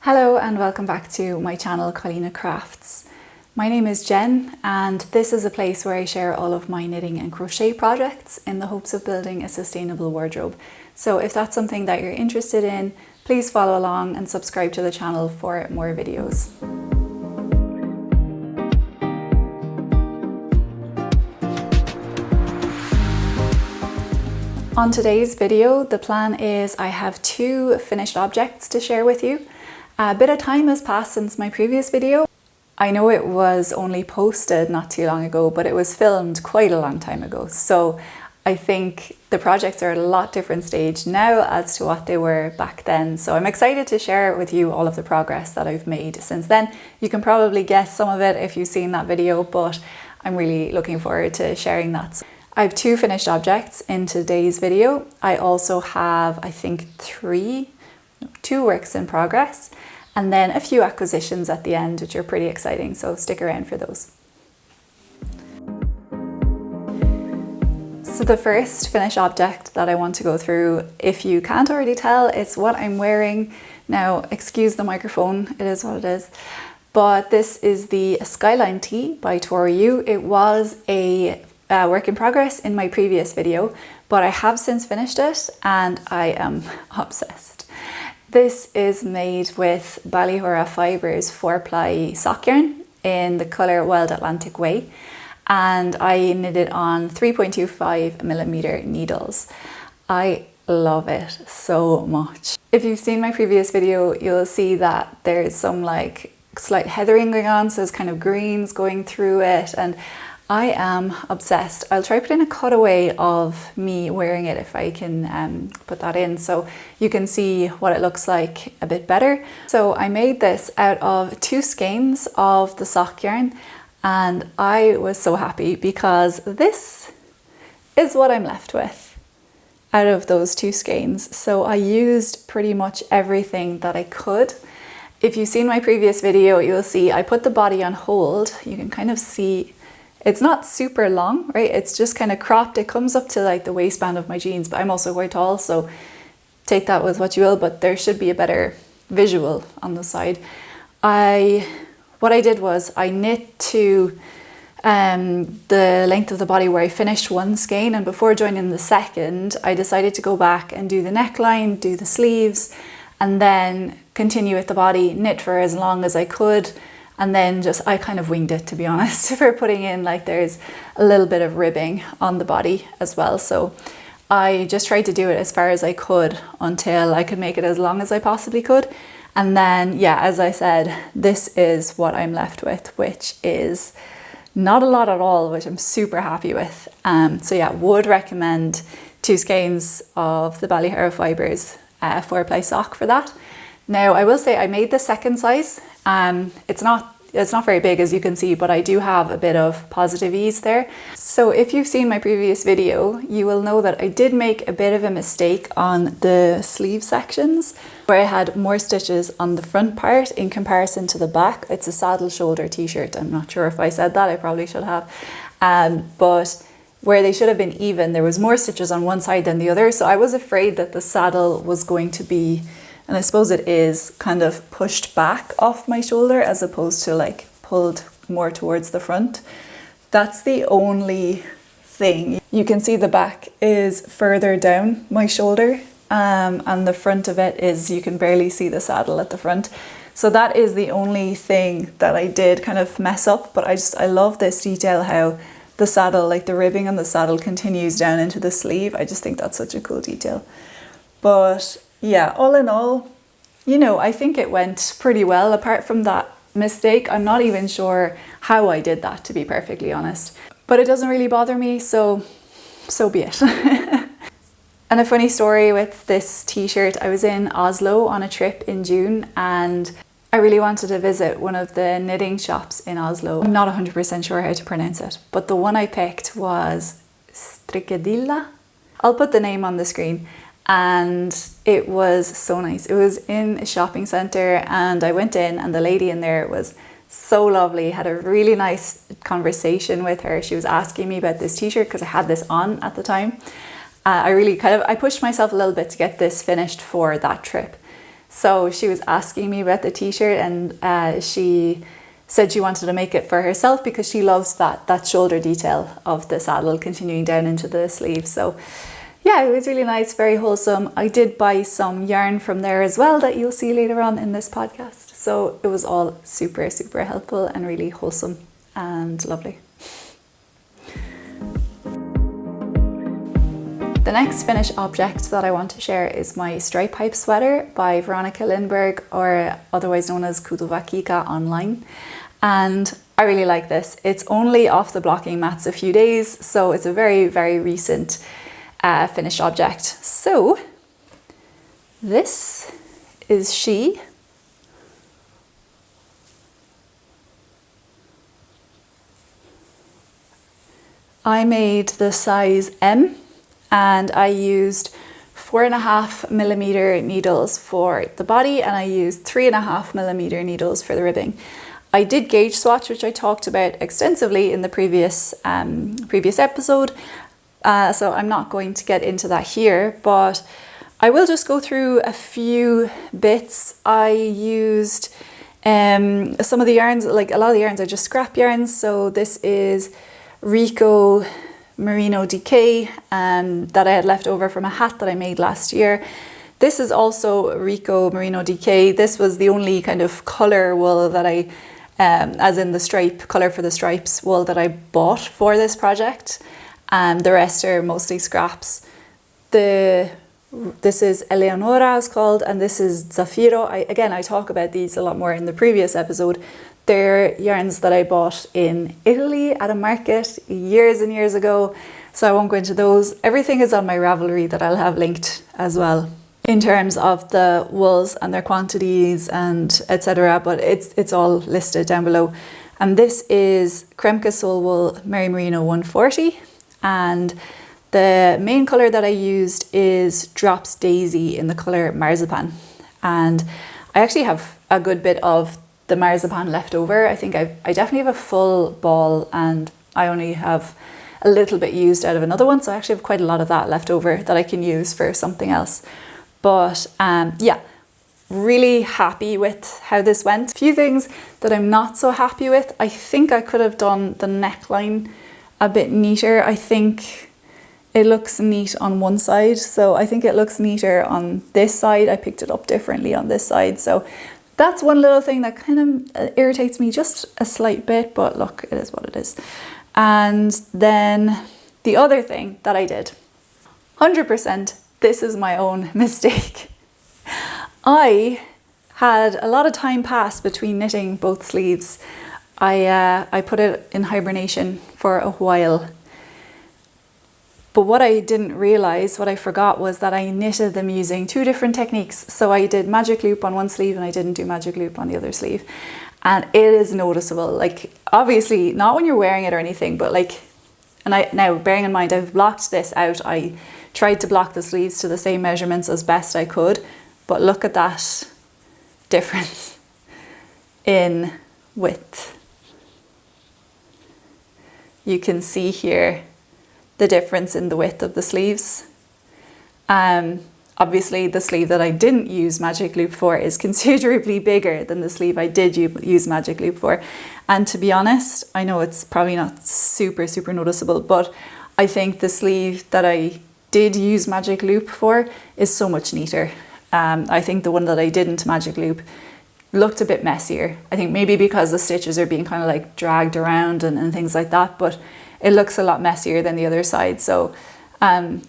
Hello and welcome back to my channel, Colina Crafts. My name is Jen and this is a place where I share all of my knitting and crochet projects in the hopes of building a sustainable wardrobe. So if that's something that you're interested in, please follow along and subscribe to the channel for more videos. On today's video, the plan is I have two finished objects to share with you. A bit of time has passed since my previous video. I know it was only posted not too long ago, but it was filmed quite a long time ago. So I think the projects are at a lot different stage now as to what they were back then. So I'm excited to share with you all of the progress that I've made since then. You can probably guess some of it if you've seen that video, but I'm really looking forward to sharing that. I have two finished objects in today's video. I also have, I think, two works in progress, and then a few acquisitions at the end, which are pretty exciting, so stick around for those. So the first finished object that I want to go through, if you can't already tell, it's what I'm wearing. Now, excuse the microphone, it is what it is. But this is the Skyline Tee by Toru. It was a work in progress in my previous video, but I have since finished it and I am obsessed. This is made with Ballyhora Fibres 4-ply sock yarn in the colour Wild Atlantic Way, and I knitted on 3.25mm needles. I love it so much. If you've seen my previous video, you'll see that there's some like slight heathering going on, so there's kind of greens going through it, and I am obsessed. I'll try put in a cutaway of me wearing it if I can put that in so you can see what it looks like a bit better. So I made this out of 2 skeins of the sock yarn and I was so happy because this is what I'm left with out of those 2 skeins. So I used pretty much everything that I could. If you've seen my previous video, you'll see I put the body on hold. You can kind of see it's not super long, right? It's just kind of cropped. It comes up to like the waistband of my jeans, but I'm also quite tall, so take that with what you will, but there should be a better visual on the side. What I did was I knit to the length of the body where I finished 1 skein, and before joining the second, I decided to go back and do the neckline, do the sleeves, and then continue with the body, knit for as long as I could. And then I kind of winged it, to be honest, for putting in like there's a little bit of ribbing on the body as well. So I just tried to do it as far as I could until I could make it as long as I possibly could. And then, yeah, as I said, this is what I'm left with, which is not a lot at all, which I'm super happy with. So yeah, would recommend 2 skeins of the Ballyhora Fibres 4-ply sock for that. Now, I will say I made the second size. It's not very big, as you can see, but I do have a bit of positive ease there. So if you've seen my previous video, you will know that I did make a bit of a mistake on the sleeve sections where I had more stitches on the front part in comparison to the back. It's a saddle shoulder t-shirt. I'm not sure if I said that, I probably should have. But where they should have been even, there was more stitches on one side than the other. So I was afraid that the saddle was going to be, and I suppose it is, kind of pushed back off my shoulder as opposed to like pulled more towards the front. That's the only thing. You can see the back is further down my shoulder, and the front of it is, you can barely see the saddle at the front. So that is the only thing that I did kind of mess up, but I love this detail, how the saddle, like the ribbing on the saddle continues down into the sleeve. I just think that's such a cool detail. But yeah, all in all, you know, I think it went pretty well. Apart from that mistake, I'm not even sure how I did that, to be perfectly honest. But it doesn't really bother me, so be it. And a funny story with this t-shirt, I was in Oslo on a trip in June and I really wanted to visit one of the knitting shops in Oslo. I'm not 100% sure how to pronounce it, but the one I picked was Strickedilla. I'll put the name on the screen. And it was so nice. It was in a shopping centre and I went in and the lady in there was so lovely. Had a really nice conversation with her. She was asking me about this t-shirt because I had this on at the time. I pushed myself a little bit to get this finished for that trip. So she was asking me about the t-shirt, and she said she wanted to make it for herself because she loves that shoulder detail of the saddle continuing down into the sleeve. So yeah, it was really nice, very wholesome. I did buy some yarn from there as well that you'll see later on in this podcast. So it was all super, super helpful and really wholesome and lovely. The next finished object that I want to share is my stripe pipe sweater by Veronica Lindberg, or otherwise known as Kudowakika online. And I really like this. It's only off the blocking mats a few days, so it's a very, very recent finished object. So this is she. I made the size M, and I used 4.5mm needles for the body, and I used 3.5mm needles for the ribbing. I did gauge swatch, which I talked about extensively in the previous episode, so I'm not going to get into that here, but I will just go through a few bits. I used some of the yarns, like a lot of the yarns are just scrap yarns. So this is Rico Merino DK that I had left over from a hat that I made last year. This is also Rico Merino DK. This was the only kind of colour wool that I, as in the stripe, colour for the stripes wool that I bought for this project. The rest are mostly scraps. This is Eleonora, it's called, and this is Zafiro. I talk about these a lot more in the previous episode. They're yarns that I bought in Italy at a market years and years ago, so I won't go into those. Everything is on my Ravelry that I'll have linked as well, in terms of the wools and their quantities and etc. But it's all listed down below. And this is Kremka Soul Wool Merry Merino 140, and the main colour that I used is Drops Daisy in the colour Marzipan. And I actually have a good bit of the marzipan left over. I think I definitely have a full ball, and I only have a little bit used out of another one, so I actually have quite a lot of that left over that I can use for something else. But yeah, really happy with how this went. A few things that I'm not so happy with. I think I could have done the neckline a bit neater. I think it looks neat on one side, so I think it looks neater on this side. I picked it up differently on this side, so that's one little thing that kind of irritates me just a slight bit, but look, it is what it is. And then the other thing that I did, 100%, this is my own mistake. I had a lot of time pass between knitting both sleeves. I put it in hibernation for a while. But what I didn't realise, what I forgot, was that I knitted them using two different techniques. So I did magic loop on one sleeve and I didn't do magic loop on the other sleeve. And it is noticeable, like obviously not when you're wearing it or anything, but like, now bearing in mind I've blocked this out, I tried to block the sleeves to the same measurements as best I could, but look at that difference in width. You can see here the difference in the width of the sleeves. Obviously the sleeve that I didn't use magic loop for is considerably bigger than the sleeve I did use magic loop for. And to be honest, I know it's probably not super noticeable, but I think the sleeve that I did use magic loop for is so much neater. I think the one that I didn't magic loop looked a bit messier. I think maybe because the stitches are being kind of like dragged around and things like that, but it looks a lot messier than the other side. So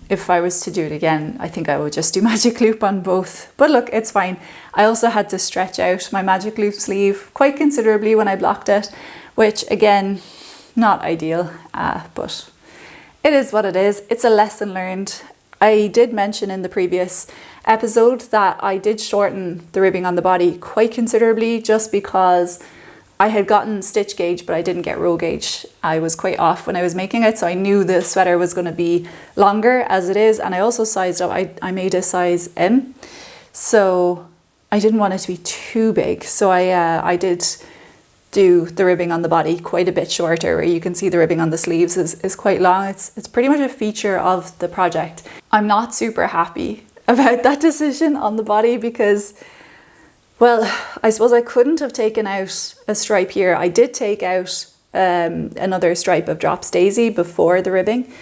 if I was to do it again, I think I would just do magic loop on both. But look, it's fine. I also had to stretch out my magic loop sleeve quite considerably when I blocked it, which again, not ideal, but it is what it is. It's a lesson learned. I did mention in the previous episode that I did shorten the ribbing on the body quite considerably just because I had gotten stitch gauge, but I didn't get row gauge. I was quite off when I was making it, so I knew the sweater was going to be longer as it is, and I also sized up. I made a size M, so I didn't want it to be too big. So I did do the ribbing on the body quite a bit shorter, where you can see the ribbing on the sleeves is quite long. It's pretty much a feature of the project. I'm not super happy about that decision on the body because Well, I suppose I couldn't have taken out a stripe here. I did take out another stripe of Drops Daisy before the ribbing,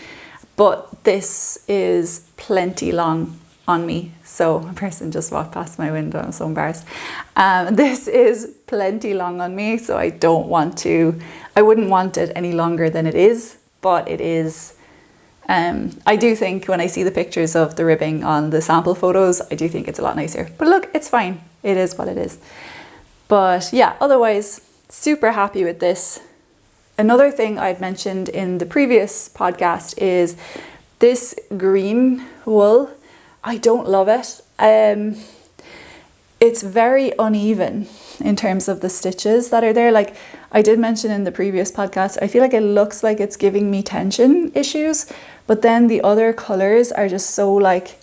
but this is plenty long on me. So a person just walked past my window, I'm so embarrassed. This is plenty long on me, so I wouldn't want it any longer than it is, but it is. I do think when I see the pictures of the ribbing on the sample photos, I do think it's a lot nicer. But look, it's fine. It is what it is. But yeah, otherwise, super happy with this. Another thing I've mentioned in the previous podcast is this green wool. I don't love it. It's very uneven in terms of the stitches that are there. Like I did mention in the previous podcast, I feel like it looks like it's giving me tension issues, but then the other colors are just so like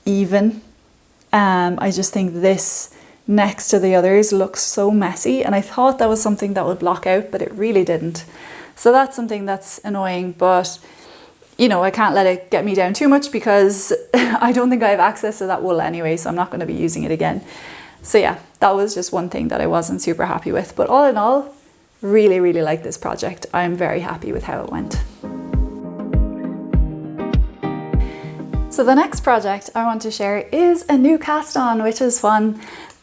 even. I just think this next to the others looks so messy, and I thought that was something that would block out, but it really didn't. So that's something that's annoying, but you know, I can't let it get me down too much because I don't think I have access to that wool anyway, so I'm not going to be using it again. So yeah, that was just one thing that I wasn't super happy with. But all in all, really, really like this project. I'm very happy with how it went. So the next project I want to share is a new cast on, which is fun.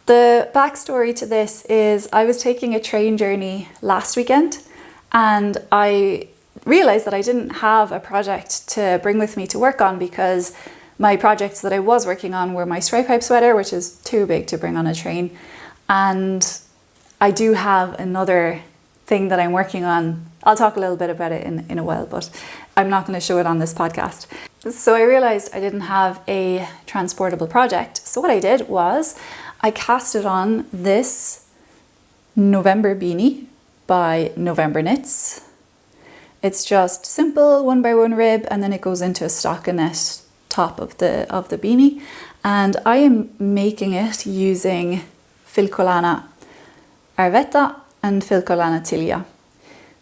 The backstory to this is I was taking a train journey last weekend and I realized that I didn't have a project to bring with me to work on because my projects that I was working on were my stripe pipe sweater, which is too big to bring on a train. And I do have another thing that I'm working on. I'll talk a little bit about it in a while, but I'm not going to show it on this podcast. So I realized I didn't have a transportable project. So what I did was I casted on this November beanie by November Knits. It's just simple 1x1 rib, and then it goes into a stockinette top of the beanie. And I am making it using Filcolana Arvetta and Filcolana Tilia.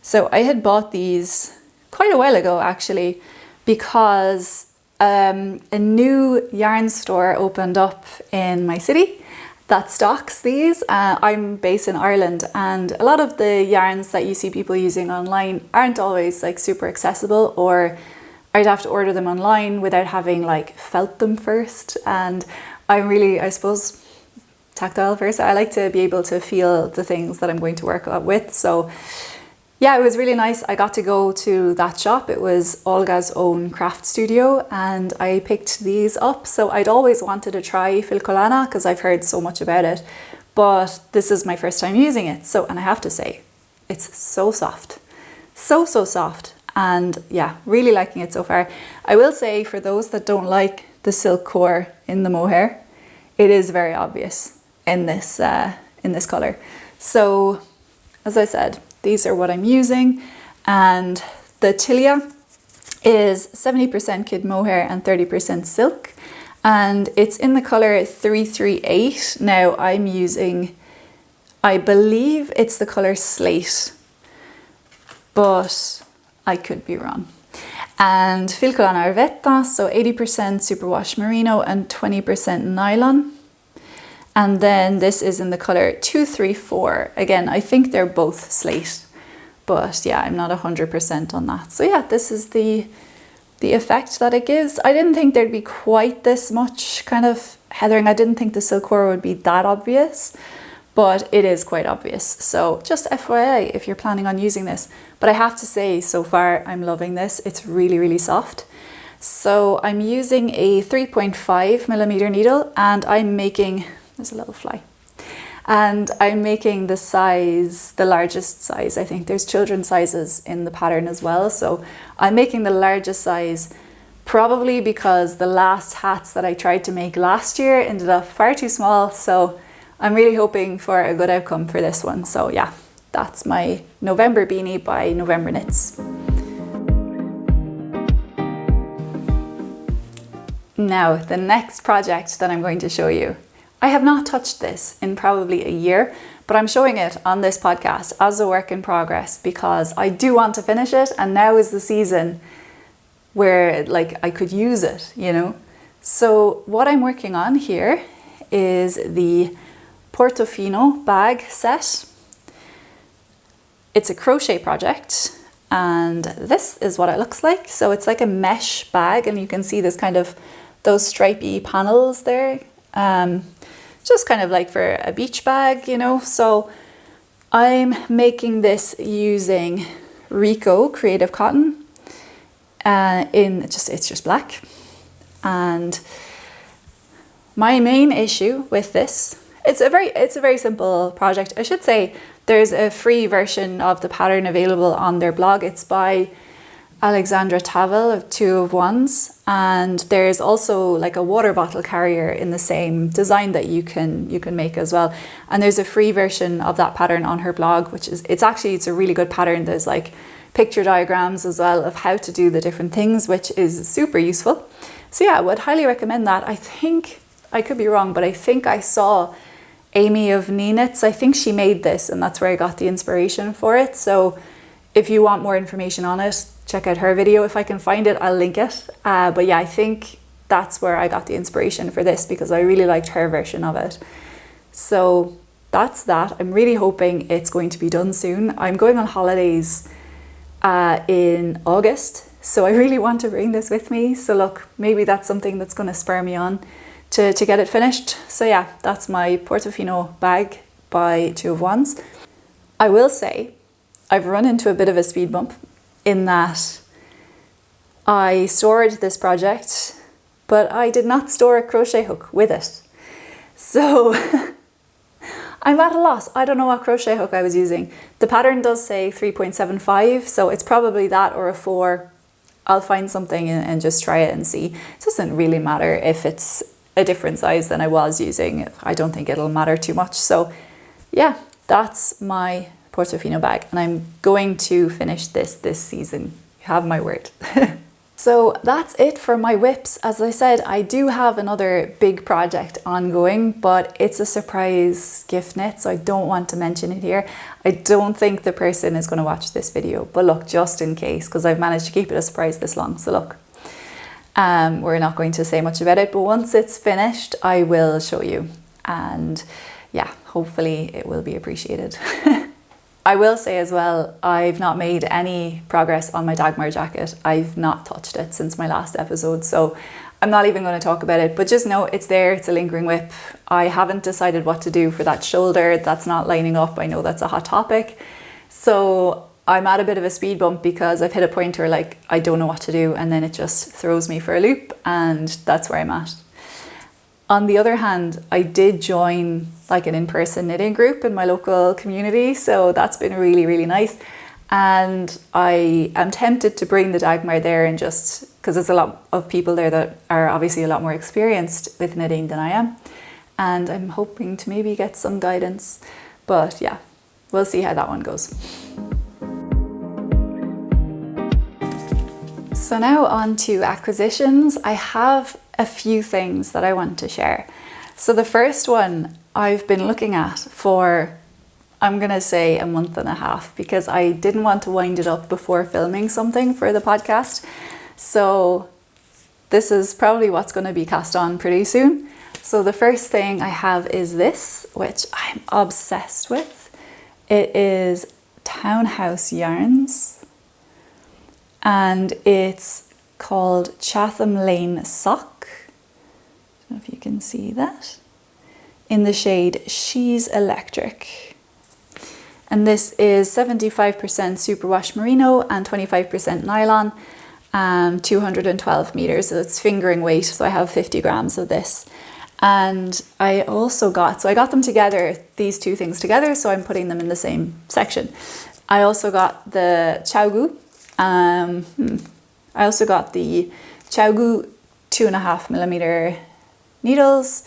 So I had bought these quite a while ago actually, because a new yarn store opened up in my city that stocks these. I'm based in Ireland, and a lot of the yarns that you see people using online aren't always like super accessible, or I'd have to order them online without having like felt them first. And I'm really, I suppose, tactile first. I like to be able to feel the things that I'm going to work with. So yeah, it was really nice. I got to go to that shop. It was Olga's own craft studio, and I picked these up. So I'd always wanted to try Filcolana because I've heard so much about it, but this is my first time using it. So, and I have to say, it's so soft, so soft. And yeah, really liking it so far. I will say, for those that don't like the silk core in the mohair, it is very obvious in this color. So as I said, these are what I'm using, and the Tilia is 70% kid mohair and 30% silk, and it's in the color 338. Now I'm using, I believe it's the color Slate, but I could be wrong. And Filcolana Arvetta, so 80% superwash merino and 20% nylon. And then this is in the color 234. Again, I think they're both slate, but yeah, I'm not 100% on that. So yeah, this is the effect that it gives. I didn't think there'd be quite this much kind of heathering. I didn't think the silk core would be that obvious, but it is quite obvious. So just FYI if you're planning on using this. But I have to say, so far I'm loving this. It's really, really soft. So I'm using a 3.5mm needle, and I'm making, there's a little fly, and I'm making the size, the largest size. I think there's children's sizes in the pattern as well. So I'm making the largest size, probably because the last hats that I tried to make last year ended up far too small. So I'm really hoping for a good outcome for this one. So yeah, that's my November beanie by November Knits. Now, the next project that I'm going to show you, I have not touched this in probably a year, but I'm showing it on this podcast as a work in progress because I do want to finish it, and now is the season where like I could use it, you know. So what I'm working on here is the Portofino bag set. It's a crochet project, and this is what it looks like. So it's like a mesh bag, and you can see this kind of those stripy panels there. Just kind of like for a beach bag, you know. So I'm making this using Rico Creative Cotton. It's just black. And my main issue with this, it's a very simple project. I should say there's a free version of the pattern available on their blog. It's by Alexandra Tavel of 2 of 1s, and there's also like a water bottle carrier in the same design that you can make as well. And there's a free version of that pattern on her blog, which is it's a really good pattern. There's like picture diagrams as well of how to do the different things, which is super useful. So yeah, I would highly recommend that. I think, I could be wrong, but I think I saw Amy of Knee Knits. I think she made this, and that's where I got the inspiration for it. So if you want more information on it, check out her video. If I can find it, I'll link it. But yeah, I think that's where I got the inspiration for this, because I really liked her version of it. So that's that. I'm really hoping it's going to be done soon. I'm going on holidays in August, so I really want to bring this with me. So look, maybe that's something that's going to spur me on to get it finished. So yeah, that's my Portofino bag by 2 of 1s. I will say I've run into a bit of a speed bump in that I stored this project, but I did not store a crochet hook with it. So I'm at a loss. I don't know what crochet hook I was using. The pattern does say 3.75, so it's probably that or a 4. I'll find something and just try it and see. It doesn't really matter if it's a different size than I was using. I don't think it'll matter too much. So yeah, that's my Portofino bag, and I'm going to finish this season. You have my word. So that's it for my whips. As I said, I do have another big project ongoing, but it's a surprise gift knit, so I don't want to mention it here. I don't think the person is going to watch this video, but look, just in case, because I've managed to keep it a surprise this long. So look, we're not going to say much about it, but once it's finished, I will show you. And yeah, hopefully it will be appreciated. I will say as well, I've not made any progress on my Dagmar jacket. I've not touched it since my last episode, so I'm not even going to talk about it, but just know it's there, it's a lingering whip. I haven't decided what to do for that shoulder. That's not lining up. I know that's a hot topic. So I'm at a bit of a speed bump because I've hit a point where like, I don't know what to do, and then it just throws me for a loop, and that's where I'm at. On the other hand, I did join like an in-person knitting group in my local community, so that's been really, really nice. And I am tempted to bring the Dagmar there, and just because there's a lot of people there that are obviously a lot more experienced with knitting than I am, and I'm hoping to maybe get some guidance. But yeah, we'll see how that one goes. So now on to acquisitions. I have a few things that I want to share. So the first one I've been looking at for, I'm gonna say, a month and a half, because I didn't want to wind it up before filming something for the podcast. So this is probably what's going to be cast on pretty soon. So the first thing I have is this, which I'm obsessed with. It is Townhouse yarns, and it's called Chatham Lane Sock. I don't know if you can see that. In the shade She's Electric. And this is 75% superwash merino and 25% nylon, 212 meters. So it's fingering weight. So I have 50 grams of this. And I also got, so I got them together, these two things together. So I'm putting them in the same section. I also got the Chowgu. I also got the Chowgu 2.5 millimeter needles.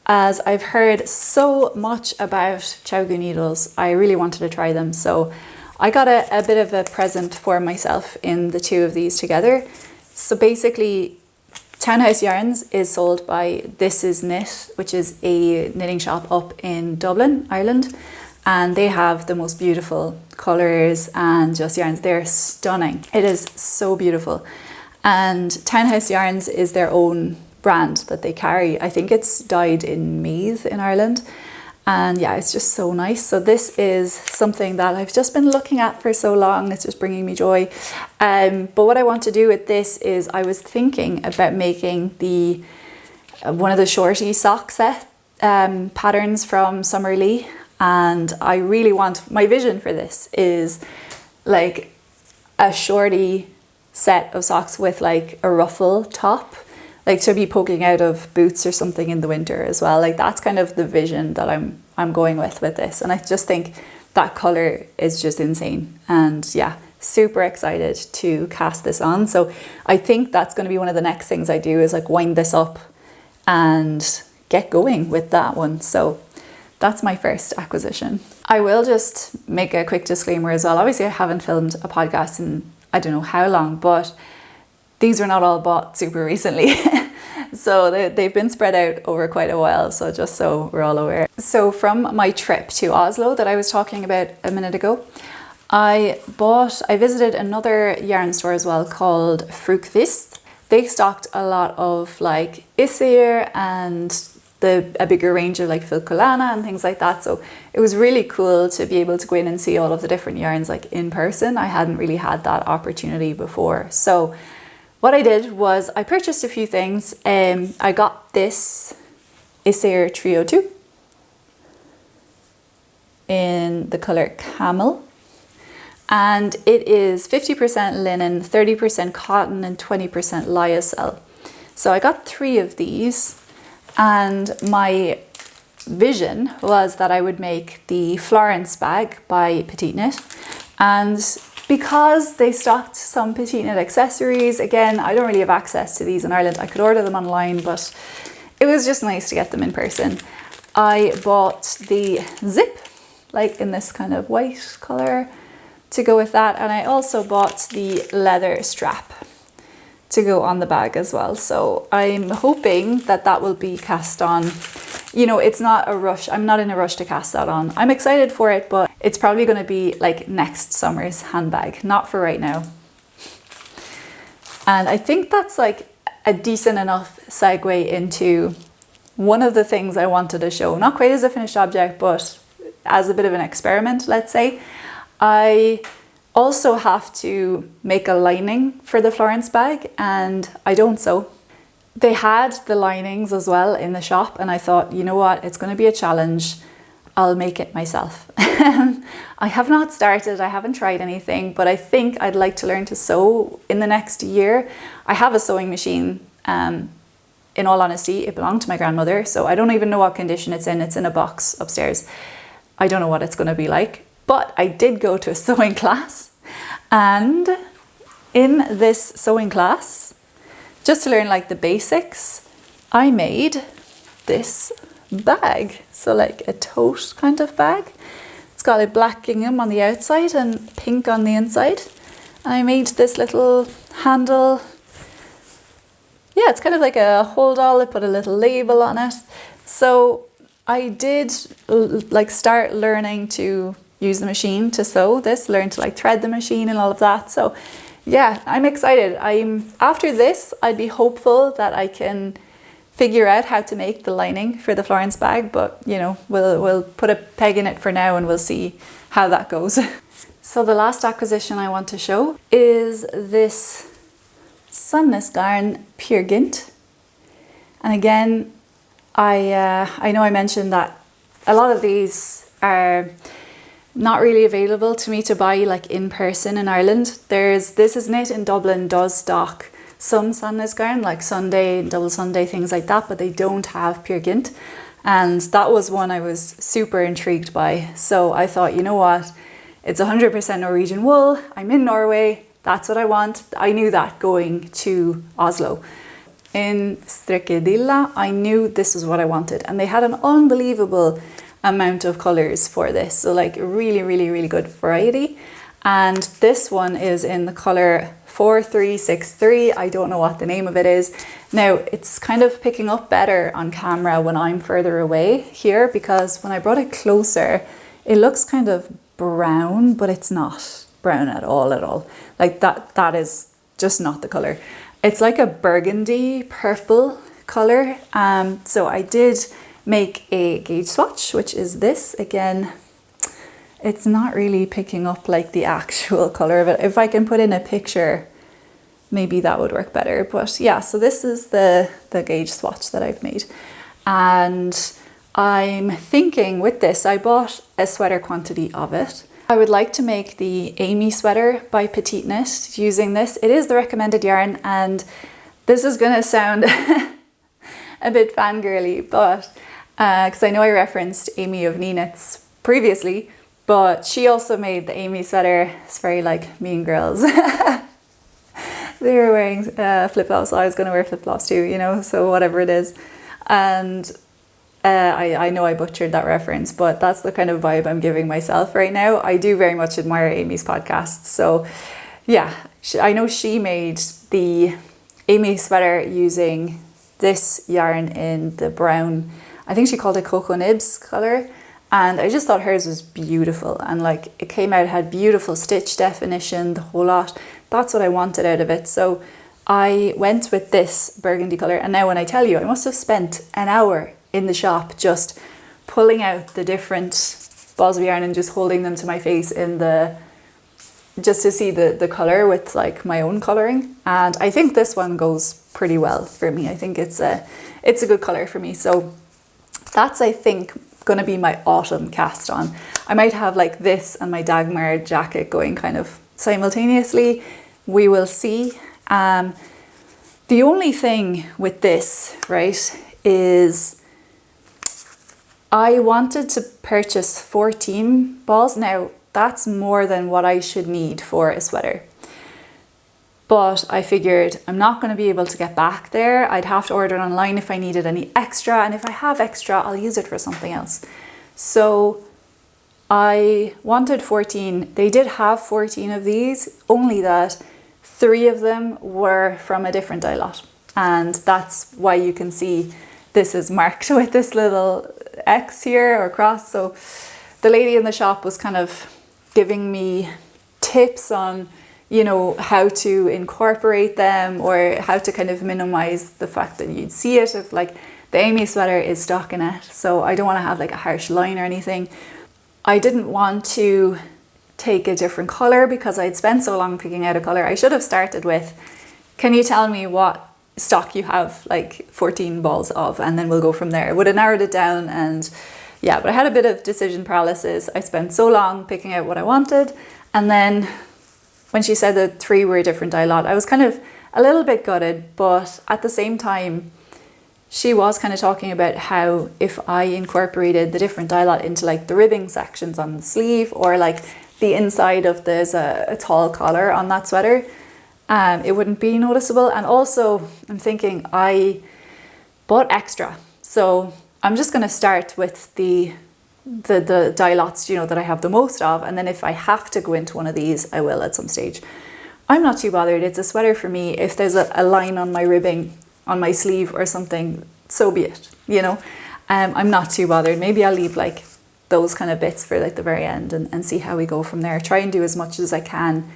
As I've heard so much about Chowgu needles, I really wanted to try them. So I got a bit of a present for myself in the two of these together. So basically, Townhouse Yarns is sold by This Is Knit, which is a knitting shop up in Dublin, Ireland. And they have the most beautiful colours and just yarns. They're stunning. It is so beautiful. And Townhouse Yarns is their own brand that they carry. I think it's dyed in Meath in Ireland. And yeah, it's just so nice. So this is something that I've just been looking at for so long. It's just bringing me joy. But what I want to do with this is I was thinking about making the one of the shorty sock set patterns from Summer Lee. And I really want, my vision for this is like a shorty set of socks with like a ruffle top, like to be poking out of boots or something in the winter as well. Like that's kind of the vision that I'm going with this. And I just think that color is just insane. And yeah, super excited to cast this on. So I think that's going to be one of the next things I do is like wind this up and get going with that one. So that's my first acquisition. I will just make a quick disclaimer as well. Obviously I haven't filmed a podcast in I don't know how long, but these were not all bought super recently. So they've been spread out over quite a while, so just so we're all aware. So from my trip to Oslo that I was talking about a minute ago, I visited another yarn store as well called Frukvist. They stocked a lot of like Isir and a bigger range of like Filcolana and things like that. So it was really cool to be able to go in and see all of the different yarns like in person. I hadn't really had that opportunity before. So what I did was I purchased a few things. I got this Isir Trio 2 in the color Camel. And it is 50% linen, 30% cotton and 20% lyocell. So I got 3 of these. And my vision was that I would make the Florence bag by Petite Knit. And because they stocked some Petite Knit accessories, again, I don't really have access to these in Ireland. I could order them online, but it was just nice to get them in person. I bought the zip, like in this kind of white color to go with that. And I also bought the leather strap to go on the bag as well. So I'm hoping that that will be cast on. You know, it's not a rush. I'm not in a rush to cast that on. I'm excited for it, but it's probably going to be like next summer's handbag, not for right now. And I think that's like a decent enough segue into one of the things I wanted to show. Not quite as a finished object, but as a bit of an experiment, let's say. I also have to make a lining for the Florence bag, and I don't sew. They had the linings as well in the shop, and I thought, you know what, it's going to be a challenge. I'll make it myself. I have not started, I haven't tried anything, but I think I'd like to learn to sew in the next year. I have a sewing machine, in all honesty, it belonged to my grandmother, so I don't even know what condition it's in. It's in a box upstairs. I don't know what it's going to be like. But I did go to a sewing class, and in this sewing class, just to learn like the basics, I made this bag. So like a tote kind of bag. It's got a black gingham on the outside and pink on the inside. And I made this little handle. Yeah, it's kind of like a hold all. I put a little label on it. So I did like start learning to use the machine to sew this, learn to like thread the machine and all of that. So yeah, I'm excited. After this, I'd be hopeful that I can figure out how to make the lining for the Florence bag, but you know, we'll put a peg in it for now and we'll see how that goes. So the last acquisition I want to show is this Sunless Garn Pure Gint. And again, I know I mentioned that a lot of these are not really available to me to buy like in person in Ireland. This is Knit in Dublin does stock some Sunless Garn, like Sunday, Double Sunday, things like that, but they don't have Pure Gint. And that was one I was super intrigued by. So I thought, you know what, it's 100% Norwegian wool. I'm in Norway, that's what I want. I knew that going to Oslo. In Strekkedilla, I knew this was what I wanted. And they had an unbelievable amount of colors for this, so like really good variety. And this one is in the color 4363. I don't know what the name of it is now. It's kind of picking up better on camera when I'm further away here, because when I brought it closer it looks kind of brown, but it's not brown at all. Like that is just not the color. It's like a burgundy purple color. So I did make a gauge swatch, which is this. Again, it's not really picking up like the actual color of it. If I can put in a picture, maybe that would work better. But yeah, so this is the gauge swatch that I've made. And I'm thinking with this, I bought a sweater quantity of it. I would like to make the Amy sweater by Petite Knit using this. It is the recommended yarn, and this is gonna sound a bit fangirly, but because I know I referenced Amy of Knee Knits previously, but she also made the Amy sweater. It's very like Mean Girls. They were wearing flip-flops, so I was going to wear flip-flops too, you know, so whatever it is. And I know I butchered that reference, but that's the kind of vibe I'm giving myself right now. I do very much admire Amy's podcast. So yeah, I know she made the Amy sweater using this yarn in the brown, I think she called it Cocoa Nibs color. And I just thought hers was beautiful, and like it came out, had beautiful stitch definition, the whole lot. That's what I wanted out of it. So I went with this burgundy color, and now when I tell you, I must have spent an hour in the shop just pulling out the different balls of yarn and just holding them to my face in the, just to see the color with like my own coloring. And I think this one goes pretty well for me. I think it's a good color for me. So that's, I think, going to be my autumn cast on. I might have like this and my Dagmar jacket going kind of simultaneously. We will see. The only thing with this, right, is I wanted to purchase 14 balls. Now that's more than what I should need for a sweater. But I figured I'm not going to be able to get back there. I'd have to order it online if I needed any extra. And if I have extra, I'll use it for something else. So I wanted 14. They did have 14 of these, only that 3 of them were from a different dye lot. And that's why you can see this is marked with this little X here or cross. So the lady in the shop was kind of giving me tips on, you know, how to incorporate them or how to kind of minimize the fact that you'd see it. If like the Amy sweater is stockinette, so I don't want to have like a harsh line or anything. I didn't want to take a different color because I'd spent so long picking out a color. I should have started with, can you tell me what stock you have like 14 balls of, and then we'll go from there. It would have narrowed it down. And yeah, but I had a bit of decision paralysis. I spent so long picking out what I wanted, and then when she said that 3 were a different dye lot, I was kind of a little bit gutted, but at the same time, she was kind of talking about how if I incorporated the different dye lot into like the ribbing sections on the sleeve, or like the inside of there's a tall collar on that sweater, it wouldn't be noticeable. And also I'm thinking I bought extra, so I'm just going to start with the dye lots, you know, that I have the most of, and then if I have to go into one of these, I will at some stage. I'm not too bothered. It's a sweater for me. If there's a line on my ribbing on my sleeve or something, so be it, you know. I'm not too bothered. Maybe I'll leave like those kind of bits for like the very end and see how we go from there. Try and do as much as I can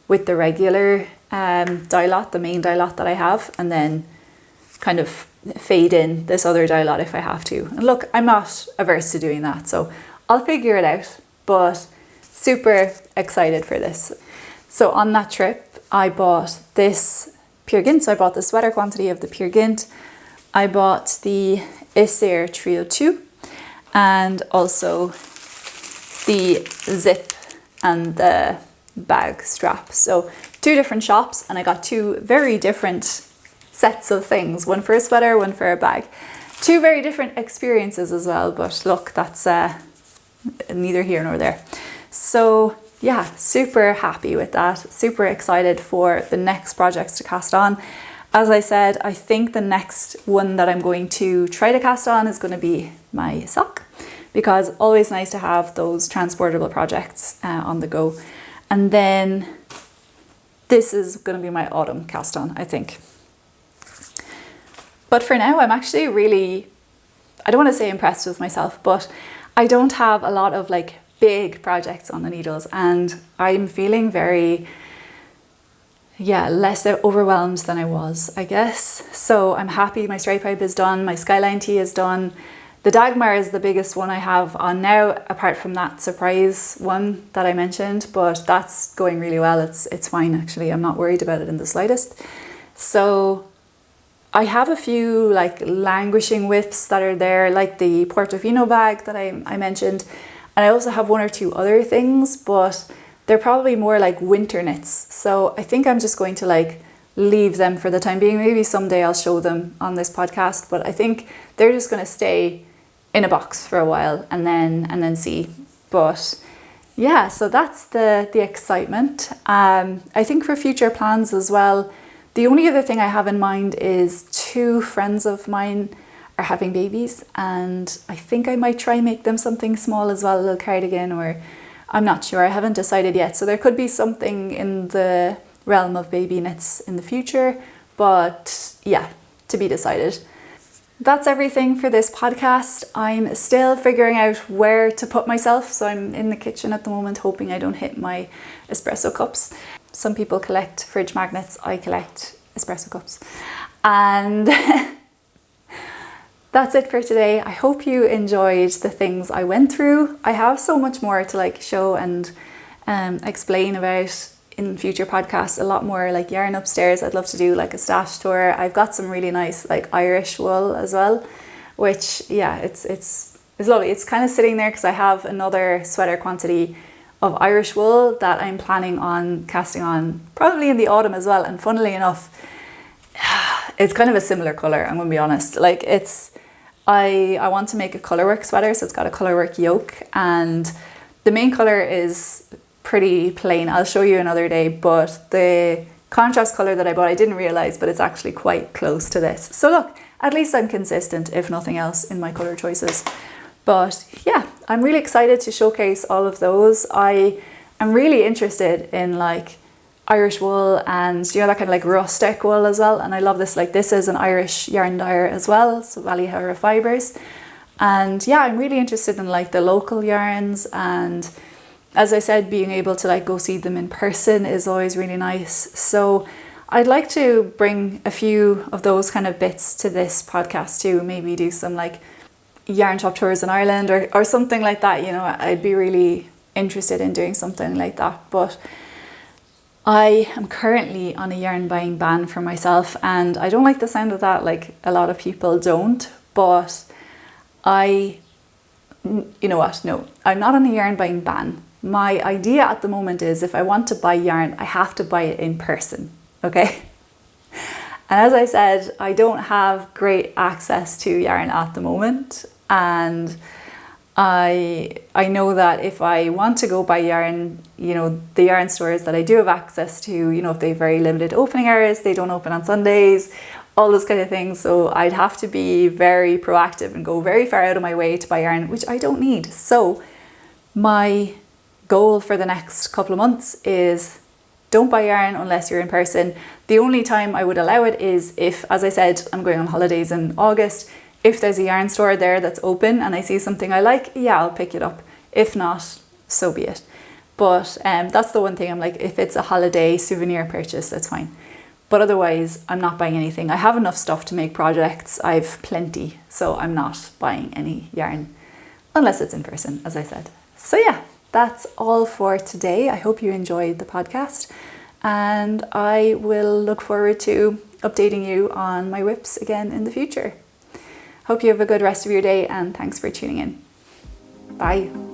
with the regular dye lot, the main dye lot that I have, and then kind of fade in this other dye lot if I have to. And look, I'm not averse to doing that, so I'll figure it out, but super excited for this. So on that trip, I bought this Peer Gynt. So I bought the sweater quantity of the Peer Gynt. I bought the Isir Trio 2, and also the zip and the bag strap. So 2 different shops, and I got 2 very different sets of things, one for a sweater, one for a bag. 2 very different experiences as well, but look, that's neither here nor there. So yeah, super happy with that, super excited for the next projects to cast on. As I said, I think the next one that I'm going to try to cast on is going to be my sock, because always nice to have those transportable projects on the go. And then this is going to be my autumn cast on, I think. But for now, I'm actually really, I don't want to say impressed with myself, but I don't have a lot of like big projects on the needles, and I'm feeling very, less overwhelmed than I was, I guess. So I'm happy my stripe pipe is done, my Skyline Tee is done, The Dagmar is the biggest one I have on now, apart from that surprise one that I mentioned, but that's going really well. It's fine actually. I'm not worried about it in the slightest. So I have a few like languishing widths that are there, like the Portofino bag that I mentioned. And I also have one or two other things, but they're probably more like winter knits. So I think I'm just going to like leave them for the time being. Maybe someday I'll show them on this podcast, but I think they're just going to stay in a box for a while and then see. But yeah, so that's the excitement. I think for future plans as well, the only other thing I have in mind is 2 friends of mine are having babies, and I think I might try make them something small as well, a little cardigan, or I'm not sure, I haven't decided yet. So there could be something in the realm of baby knits in the future, but yeah, to be decided. That's everything for this podcast. I'm still figuring out where to put myself, so I'm in the kitchen at the moment hoping I don't hit my espresso cups. Some people collect fridge magnets, I collect espresso cups. And that's it for today. I hope you enjoyed the things I went through. I have so much more to like show and explain about in future podcasts, a lot more like yarn upstairs. I'd love to do like a stash tour. I've got some really nice like Irish wool as well, which yeah, it's lovely. It's kind of sitting there because I have another sweater quantity of Irish wool that I'm planning on casting on probably in the autumn as well. And funnily enough, it's kind of a similar color, I'm gonna be honest. Like I want to make a colorwork sweater, so it's got a colorwork yoke, and the main color is pretty plain. I'll show you another day, but the contrast color that I bought, I didn't realize, but it's actually quite close to this. So look, at least I'm consistent, if nothing else, in my color choices. But yeah, I'm really excited to showcase all of those. I am really interested in like Irish wool and you know that kind of like rustic wool as well. And I love this, like this is an Irish yarn dyer as well, so Ballyhara Fibres. And yeah, I'm really interested in like the local yarns, and as I said, being able to like go see them in person is always really nice. So I'd like to bring a few of those kind of bits to this podcast too, maybe do some like yarn shop tours in Ireland or something like that. You know, I'd be really interested in doing something like that. But I am currently on a yarn buying ban for myself, and I don't like the sound of that, like a lot of people don't, but you know what, no, I'm not on a yarn buying ban. My idea at the moment is if I want to buy yarn, I have to buy it in person, okay? And as I said, I don't have great access to yarn at the moment, and I know that if I want to go buy yarn, you know, the yarn stores that I do have access to, you know, if they have very limited opening hours, they don't open on Sundays, all those kind of things. So I'd have to be very proactive and go very far out of my way to buy yarn, which I don't need. So my goal for the next couple of months is don't buy yarn unless you're in person. The only time I would allow it is if, as I said, I'm going on holidays in August. If there's a yarn store there that's open and I see something I like, yeah, I'll pick it up. If not, so be it. But that's the one thing I'm like, if it's a holiday souvenir purchase, that's fine. But otherwise, I'm not buying anything. I have enough stuff to make projects. I've plenty, so I'm not buying any yarn unless it's in person, as I said. So yeah, that's all for today. I hope you enjoyed the podcast, and I will look forward to updating you on my whips again in the future. Hope you have a good rest of your day, and thanks for tuning in. Bye.